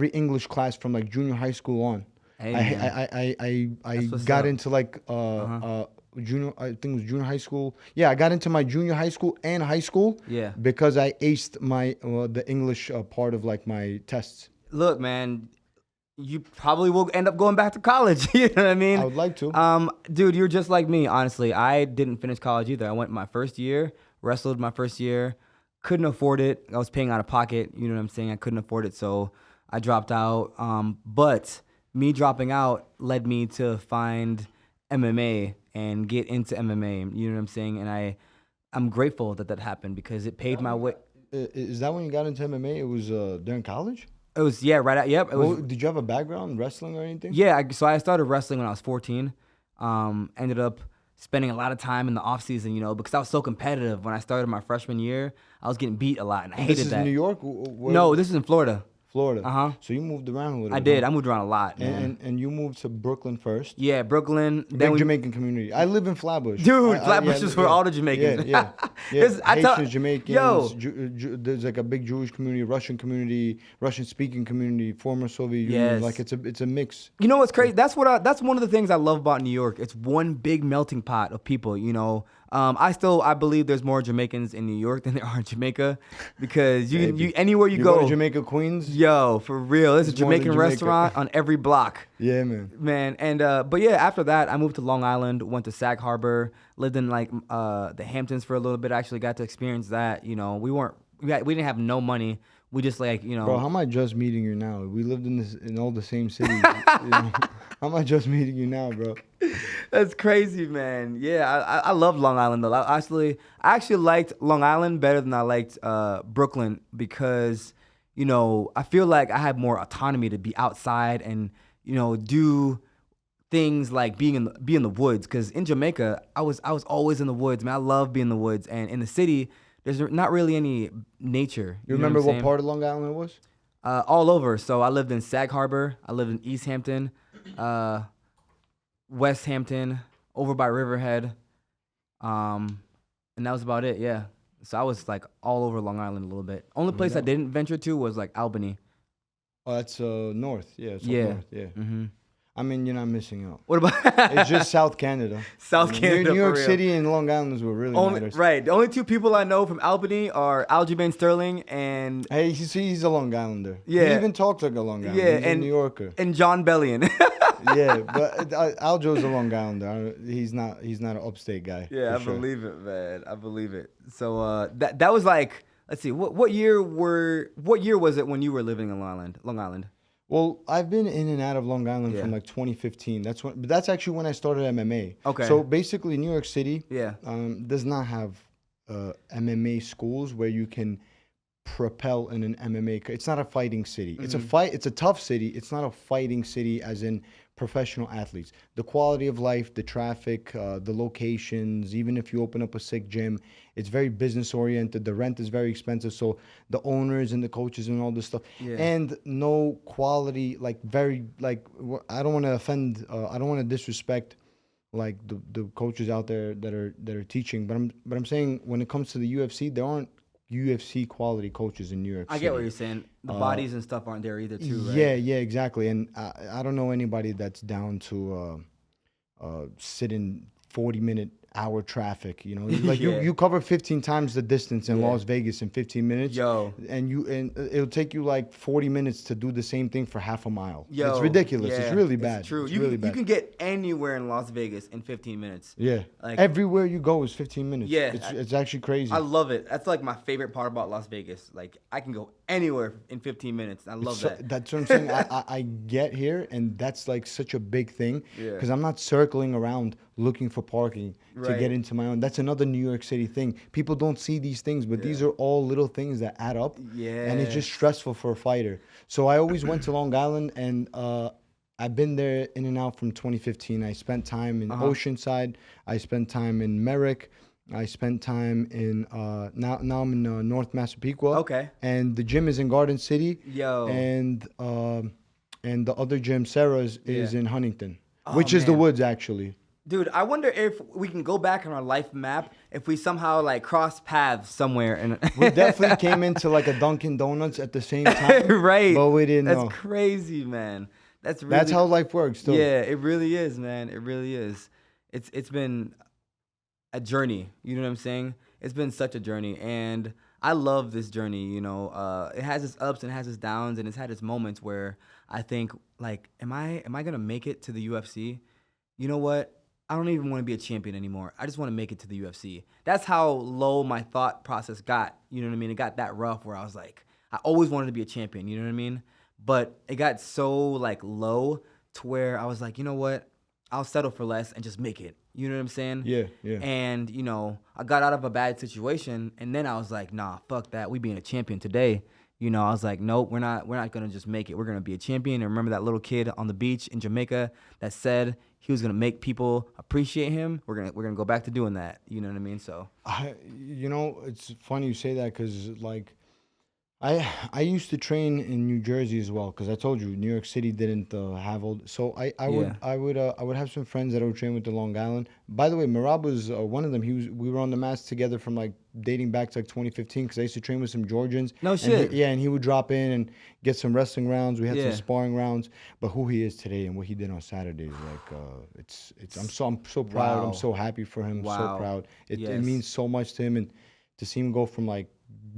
English class from like junior high school on. Hey, I got into like junior, I think it was junior high school. Yeah, I got into my junior high school and high school. Yeah. Because I aced my the English part of like my tests. Look, man, you probably will end up going back to college. You know what I mean? I would like to. Dude, you're just like me, honestly. I didn't finish college either. I went my first year, wrestled my first year. Couldn't afford it. I was paying out of pocket. You know what I'm saying? I couldn't afford it, so I dropped out. But me dropping out led me to find MMA and get into MMA. You know what I'm saying? And I'm grateful that happened because it paved my way. Is that when you got into MMA? It was during college? It was, yeah, right at, yep. Did you have a background in wrestling or anything? Yeah, so I started wrestling when I was 14. Ended up spending a lot of time in the off season, because I was so competitive. When I started my freshman year, I was getting beat a lot, and I hated that. This is in New York? No, this is in Florida. Florida. So you moved around a little bit. I did. I moved around a lot, man. And you moved to Brooklyn first. Yeah, Brooklyn. Big Jamaican community. I live in Flatbush. Dude, Flatbush is for all the Jamaicans. Yeah. Haitians, Jamaicans. Yo. There's like a big Jewish community, Russian speaking community, former Soviet Union. Like it's a mix. You know what's crazy? That's one of the things I love about New York. It's one big melting pot of people. You know, I believe there's more Jamaicans in New York than there are in Jamaica, because you anywhere you go. Go to Jamaica, Queens. Yo, for real, there's a Jamaican restaurant on every block. Yeah, man. And but yeah, after that, I moved to Long Island, went to Sag Harbor, lived in like the Hamptons for a little bit. I actually got to experience that. You know, we didn't have no money. We just like, you know. Bro, how am I just meeting you now? We lived in all the same cities. You know? How am I just meeting you now, bro? That's crazy, man. Yeah, I love Long Island though. I actually liked Long Island better than I liked Brooklyn, because, you know, I feel like I had more autonomy to be outside and, you know, do things like be in the woods. Because in Jamaica, I was always in the woods, man. I love being in the woods, and in the city, there's not really any nature. You remember what part of Long Island it was? All over. So I lived in Sag Harbor. I lived in East Hampton, West Hampton, over by Riverhead, and that was about it. Yeah. So I was like all over Long Island a little bit. Only place I didn't venture to was like Albany. Oh, that's north. Yeah. It's up north. Yeah. Mm-hmm. I mean, you're not missing out. What about? It's just South Canada. Canada. New York City and Long Island is what really matters. Right. The only two people I know from Albany are Aljamain Sterling and. Hey, he's a Long Islander. Yeah. He even talks like a Long Islander. Yeah, he's a New Yorker. And John Bellion. Yeah, but Aljo's a Long Islander. He's not an upstate guy. Yeah, I believe it, man. I believe it. So that was like, let's see, what year was it when you were living in Long Island? Well, I've been in and out of Long Island from like 2015. That's actually when I started MMA. Okay. So basically, New York City does not have MMA schools where you can propel in an MMA. It's not a fighting city. It's a fight. It's a tough city. It's not a fighting city, as in professional athletes. The quality of life, the traffic, the locations. Even if you open up a sick gym, it's very business oriented. The rent is very expensive. So the owners and the coaches and all this stuff, and no quality. Like I don't want to offend. I don't want to disrespect like the coaches out there that are teaching. But I'm saying when it comes to the UFC, there aren't UFC quality coaches in New York City. I get what you're saying. The bodies and stuff aren't there either, too, right? Yeah, exactly. And I don't know anybody that's down to sit in 40-minute hour traffic. You know, like you cover 15 times the distance in Las Vegas in 15 minutes. And it'll take you like 40 minutes to do the same thing for half a mile. It's ridiculous. It's really bad. It's true. It's really bad. You can get anywhere in Las Vegas in 15 minutes. Yeah. Like everywhere you go is 15 minutes. Yeah. It's actually crazy. I love it. That's like my favorite part about Las Vegas. Like I can go anywhere in 15 minutes. I love that. That's what I'm saying. I get here, and that's like such a big thing because I'm not circling around looking for parking to get into my own. That's another New York City thing. People don't see these things, but these are all little things that add up. Yeah. And it's just stressful for a fighter. So I always went to Long Island, and I've been there in and out from 2015. I spent time in Oceanside. I spent time in Merrick. I spent time in now I'm in North Massapequa. Okay. And the gym is in Garden City. Yo. And the other gym, Sarah's, is in Huntington, which is the woods actually. Dude, I wonder if we can go back on our life map if we somehow like cross paths somewhere. And we definitely came into like a Dunkin' Donuts at the same time. Right. But we didn't know. That's crazy, man. That's how life works, though. Yeah, it really is, man. It really is. It's been a journey. You know what I'm saying? It's been such a journey, and I love this journey. You know, it has its ups and it has its downs, and it's had its moments where I think like, am I gonna make it to the UFC? You know what? I don't even want to be a champion anymore. I just want to make it to the UFC. That's how low my thought process got. You know what I mean? It got that rough where I was like, I always wanted to be a champion. You know what I mean? But it got so like low to where I was like, you know what? I'll settle for less and just make it. You know what I'm saying? Yeah. And, you know, I got out of a bad situation, and then I was like, nah, fuck that. We being a champion today. You know, I was like, nope, we're not going to just make it. We're going to be a champion. And remember that little kid on the beach in Jamaica that said he was going to make people appreciate him? We're going to go back to doing that. You know what I mean? So, you know, it's funny you say that because, like, I used to train in New Jersey as well because I told you New York City didn't have all. So I would have some friends that I would train with the Long Island. By the way, Marab was one of them. We were on the mats together from like dating back to like 2015 because I used to train with some Georgians. No and shit. And he would drop in and get some wrestling rounds. We had some sparring rounds. But who he is today and what he did on Saturday, like it's I'm so proud. Wow. I'm so happy for him. Wow. So proud. It Yes. means so much to him, and to see him go from like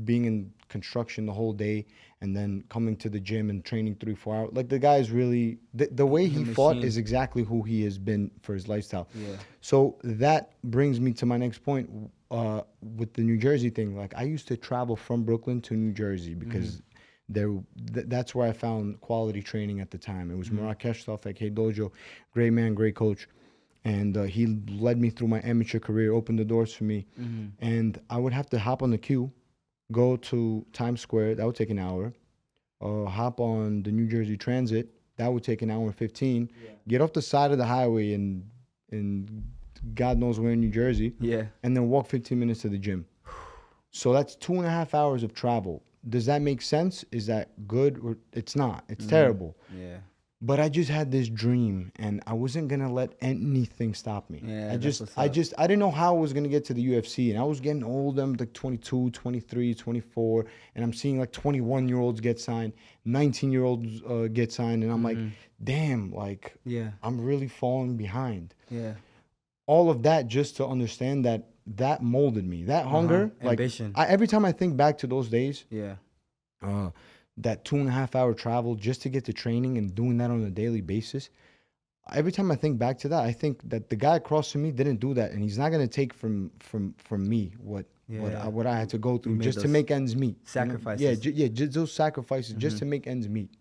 being in construction the whole day and then coming to the gym and training 3-4 hours. Like the guy is really the way he fought is exactly who he has been for his lifestyle. Yeah. So that brings me to my next point with the New Jersey thing. Like I used to travel from Brooklyn to New Jersey because that's where I found quality training at the time. It was Marrakesh stuff like Hey Dojo, great man, great coach. And he led me through my amateur career, opened the doors for me. And I would have to hop on the queue, go to Times Square, that would take an hour. Hop on the New Jersey Transit, that would take an hour and 15. Yeah. Get off the side of the highway in God knows where in New Jersey. Yeah. And then walk 15 minutes to the gym. So that's 2.5 hours of travel. Does that make sense? Is that good? Or it's not. It's terrible. Yeah. But I just had this dream, and I wasn't gonna let anything stop me. Yeah, I didn't know how I was gonna get to the UFC, and I was getting old. I'm like 22, 23, 24, and I'm seeing like 21-year-olds get signed, 19-year-olds get signed, and I'm like, damn, like, I'm really falling behind. Yeah. All of that just to understand that molded me. That hunger, like, ambition. Every time I think back to those days, Yeah. that 2.5 hour travel just to get to training and doing that on a daily basis. Every time I think back to that, I think that the guy across from me didn't do that, and he's not gonna take from me what I had to go through just to make ends meet. Sacrifices. You know? Just those sacrifices just to make ends meet.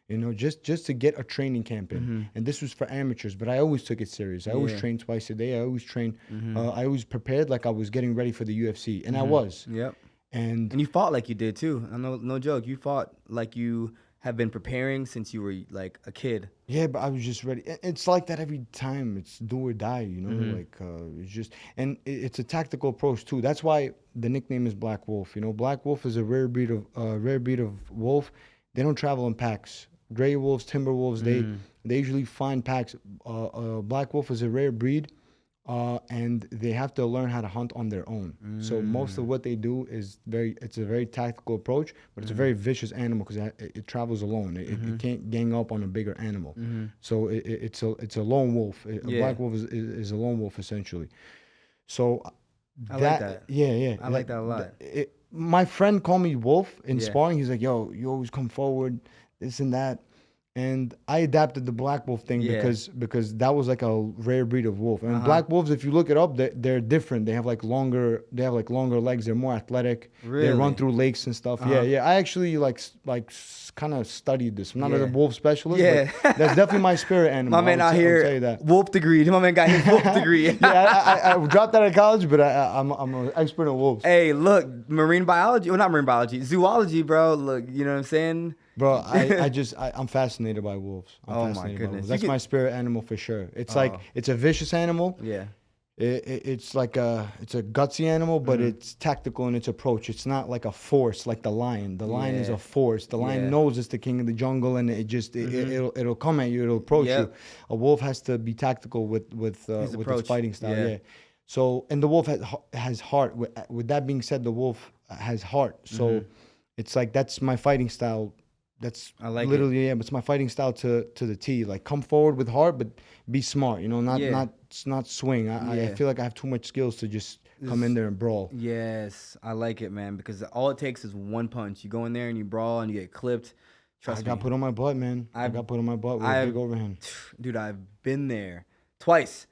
You know, just to get a training camp in. And this was for amateurs, but I always took it serious. I always trained twice a day. I always trained. I always prepared like I was getting ready for the UFC, and I was. Yep. And you fought like you did too. No joke. You fought like you have been preparing since you were like a kid. Yeah, but I was just ready. It's like that every time. It's do or die, you know. Like it's just, and it's a tactical approach too. That's why the nickname is Black Wolf. You know, Black Wolf is a rare breed of wolf. They don't travel in packs. Gray wolves, timber wolves, they usually find packs. Black Wolf is a rare breed. And they have to learn how to hunt on their own. So most of what they do is it's a very tactical approach, but it's a very vicious animal because it travels alone. It can't gang up on a bigger animal. So it's a lone wolf. A black wolf is a lone wolf essentially. So I like that. Yeah. I like that a lot. My friend called me Wolf in sparring. He's like, yo, you always come forward, this and that. And I adapted the black wolf thing because that was like a rare breed of wolf. And black wolves, if you look it up, they're different. They have like longer legs. They're more athletic. Really? They run through lakes and stuff. Yeah. I actually like kind of studied this. I'm not a wolf specialist. Yeah. But that's definitely my spirit animal. My man out here, wolf degree. My man got his wolf degree. I dropped out of college, but I'm an expert in wolves. Hey, look, marine biology. Well, not marine biology, zoology, bro. Look, you know what I'm saying? Bro, I'm fascinated by wolves. I'm fascinated by wolves. That's my spirit animal for sure. It's like, it's a vicious animal. Yeah. It's like it's a gutsy animal, but it's tactical in its approach. It's not like a force like the lion. The lion is a force. The lion knows it's the king of the jungle, and it'll come at you. It'll approach you. A wolf has to be tactical with its fighting style. Yeah. So, and the wolf has heart. With that being said, the wolf has heart. So, it's like that's my fighting style. That's literally but it's my fighting style to the T. Like come forward with heart, but be smart. You know, not swing. I feel like I have too much skills to just come in there and brawl. Yes, I like it, man. Because all it takes is one punch. You go in there and you brawl and you get clipped. Trust me. I got put on my butt, man. I got put on my butt with a big overhand. Dude, I've been there twice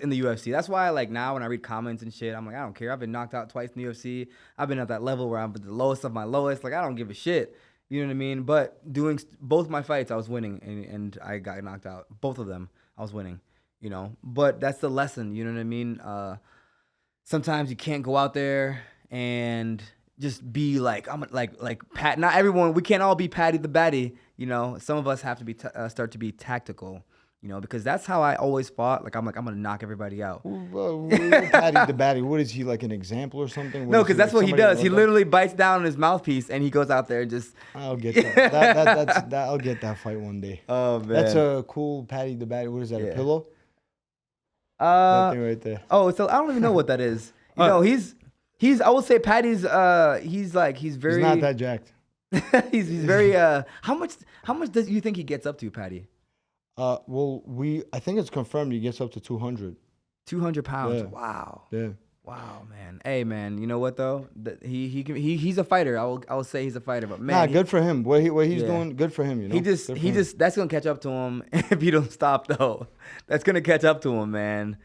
in the UFC. That's why like now when I read comments and shit, I'm like, I don't care. I've been knocked out twice in the UFC. I've been at that level where I'm at the lowest of my lowest. Like I don't give a shit. You know what I mean? But doing both my fights, I was winning, and I got knocked out. Both of them, I was winning, you know? But that's the lesson, you know what I mean? Sometimes you can't go out there and just be like, I'm like Pat. Not everyone, we can't all be Patty the Batty, you know? Some of us have to be start to be tactical You know, because that's how I always fought. Like I'm gonna knock everybody out. Paddy the Baddy, what is he, like an example or something? No, because that's what he does. He literally bites down on his mouthpiece and he goes out there and just. I'll get that. I'll get that fight one day. Oh man, that's a cool Paddy the Baddy. What is that? Yeah. A pillow? That thing right there. Oh, so I don't even know what that is. You know, he's. I would say Paddy's. He's very. He's not that jacked. he's very. How much does you think he gets up to, Paddy? Well, I think it's confirmed he gets up to 200. 200 pounds. Yeah. Wow. Yeah. Wow, man. Hey, man. You know what though? He's a fighter. I will say he's a fighter. But man, good for him. What he's doing, good for him. You know. He just that's gonna catch up to him if you don't stop though. That's gonna catch up to him, man.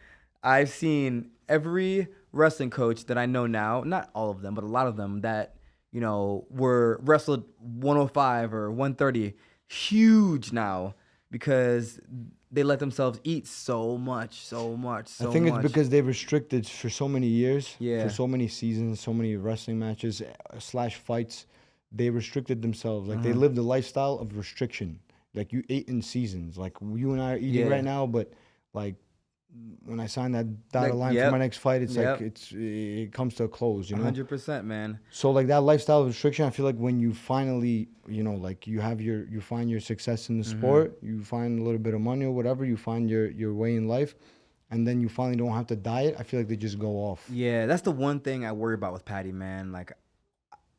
I've seen every wrestling coach that I know now, not all of them, but a lot of them that were wrestled 105 or 130, huge now. Because they let themselves eat so much. I think it's because they restricted for so many years, for so many seasons, so many wrestling matches / fights. They restricted themselves. Like they lived a lifestyle of restriction. Like you ate in seasons. Like you and I are eating right now, but like when I sign that dotted line for my next fight, it's like it comes to a close. 100%, man. So like that lifestyle of restriction, I feel like when you finally, like you find your success in the sport, you find a little bit of money or whatever, you find your way in life, and then you finally don't have to diet. I feel like they just go off. Yeah, that's the one thing I worry about with Paddy, man. Like,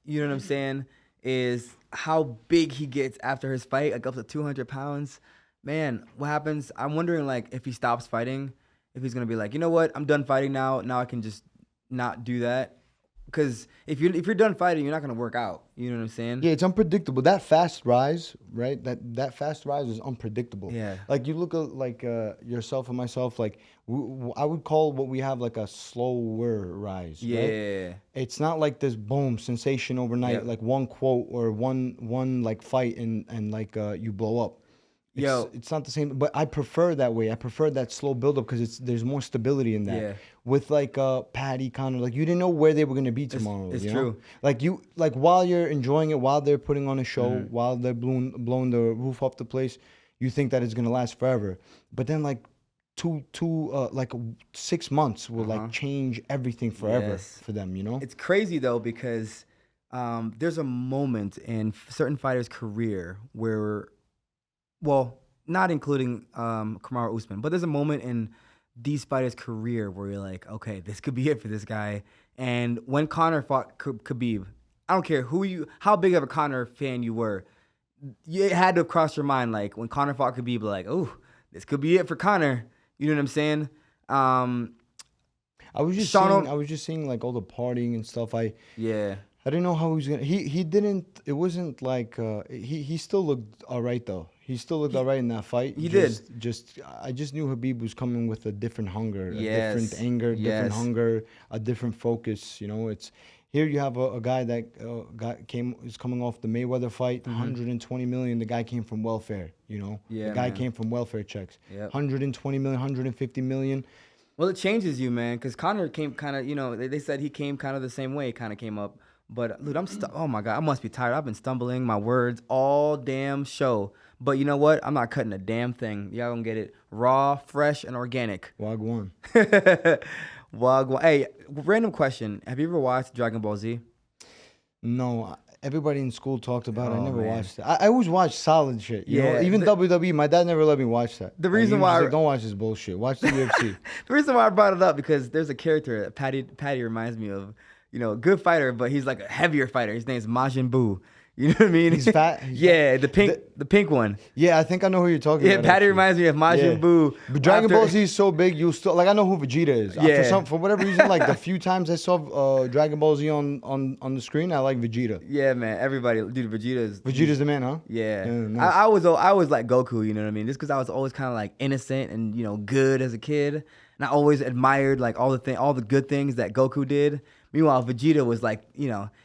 you know what I'm saying? Is how big he gets after his fight, like up to 200 pounds. Man, what happens? I'm wondering, like, if he stops fighting, if he's gonna be like, you know what, I'm done fighting now. Now I can just not do that. Because if you're done fighting, you're not gonna work out. You know what I'm saying? Yeah, it's unpredictable. That fast rise, right? That fast rise is unpredictable. Yeah. Like you look at like yourself and myself. Like I would call what we have like a slower rise. Yeah. Right? It's not like this boom sensation overnight. Like one quote or one like fight and like you blow up. It's not the same, but I prefer that way. I prefer that slow buildup because there's more stability in that. Yeah. With like Paddy, Connor, like you didn't know where they were gonna be tomorrow. It's true. Know? Like while you're enjoying it, while they're putting on a show, while they're blowing the roof off the place, you think that it's gonna last forever. But then like like 6 months will like change everything forever for them. It's crazy though because there's a moment in certain fighters' career where. Well, not including Kamaru Usman, but there's a moment in these fighters' career where you're like, okay, this could be it for this guy. And when Conor fought Khabib, I don't care how big of a Conor fan you were, it had to cross your mind, like when Conor fought Khabib, like, oh, this could be it for Conor. You know what I'm saying? I was just seeing like all the partying and stuff. I didn't know how he was gonna. He didn't. It wasn't like he still looked all right though. He still looked all right in that fight. I just knew Khabib was coming with a different hunger, a different anger, different hunger, a different focus. It's here you have a guy that is coming off the Mayweather fight, 120 million. The guy came from welfare. The guy came from welfare checks. 120 million, 150 million. Well, it changes you, man, because Conor came kind of, they said he came kind of the same way, kind of came up. But, dude, oh, my God, I must be tired. I've been stumbling my words all damn show. But you know what? I'm not cutting a damn thing. Y'all gonna get it raw, fresh, and organic. Wagwan. Wagwan. Hey, random question. Have you ever watched Dragon Ball Z? No. Everybody in school talked about it. I never watched it. I always watch solid shit. You know? Even WWE, my dad never let me watch that. The reason why... don't watch this bullshit. Watch the UFC. The reason why I brought it up, because there's a character, Patty reminds me of, good fighter, but he's like a heavier fighter. His name's Majin Buu. You know what I mean? He's fat. The pink one. Yeah, I think I know who you're talking about. Yeah, Patty reminds me of Majin Buu. But Dragon Ball Z is so big, you still like. I know who Vegeta is. Yeah. For whatever reason, like the few times I saw Dragon Ball Z on the screen, I like Vegeta. Yeah, man. Everybody, dude, Vegeta's the man, huh? Yeah. Nice. I was like Goku. You know what I mean? Just because I was always kind of like innocent and good as a kid, and I always admired like all the good things that Goku did. Meanwhile, Vegeta was like,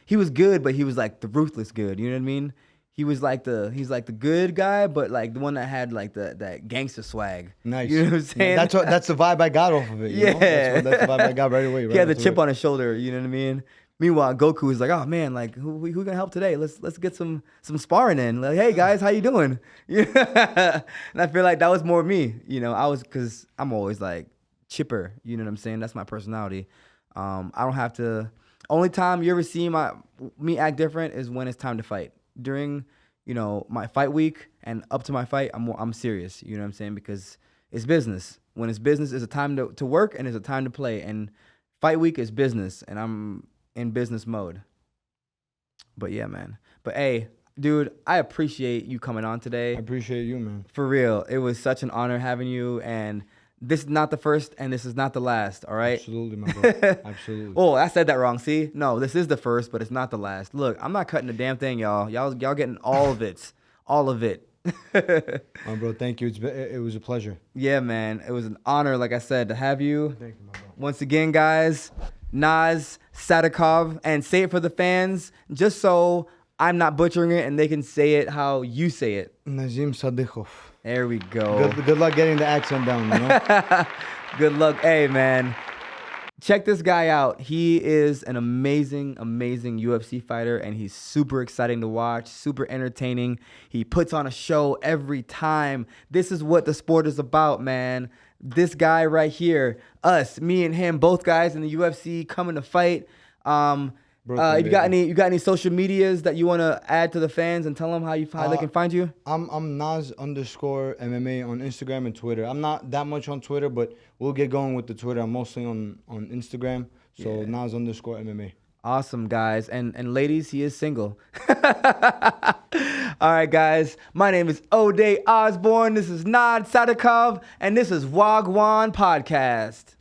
he was good, but he was like the ruthless good. You know what I mean? He's like the good guy, but like the one that had like that gangster swag. Nice. You know what I'm saying? That's the vibe I got off of it. You know? That's the vibe I got right away. Right, he had the chip on his shoulder. You know what I mean? Meanwhile, Goku is like, oh man, like who gonna help today? Let's get some sparring in. Like, hey guys, how you doing? Yeah. And I feel like that was more me. You know, because I'm always like chipper. You know what I'm saying? That's my personality. I don't have to. Only time you ever see me act different is when it's time to fight. During, you know, my fight week and up to my fight, I'm serious. You know what I'm saying? Because it's business. When it's business, it's a time to work and it's a time to play. And fight week is business, and I'm in business mode. But yeah, man. But hey, dude, I appreciate you coming on today. I appreciate you, man. For real. It was such an honor having you, and this is not the first and this is not the last, all right? Absolutely, my bro. Absolutely. Oh, I said that wrong. See? No, this is the first, but it's not the last. Look, I'm not cutting a damn thing, y'all. Y'all getting all of it. All of it. My bro, thank you. It was a pleasure. Yeah, man. It was an honor, like I said, to have you. Thank you, my bro. Once again, guys, Naz Sadykhov, and say it for the fans, just so I'm not butchering it and they can say it how you say it. Nazim Sadykhov. There we go. Good luck getting the accent down, you know? Good luck. Hey, man. Check this guy out. He is an amazing, amazing UFC fighter, and he's super exciting to watch, super entertaining. He puts on a show every time. This is what the sport is about, man. This guy right here, us, me and him, both guys in the UFC coming to fight. You got any social medias that you want to add to the fans and tell them how they can find you? I'm Naz_MMA on Instagram and Twitter. I'm not that much on Twitter, but we'll get going with the Twitter. I'm mostly on Instagram. So yeah. Naz_MMA. Awesome, guys. And ladies, he is single. All right, guys. My name is O'Day Osborne. This is Naz Sadykhov, and this is Wagwan Podcast.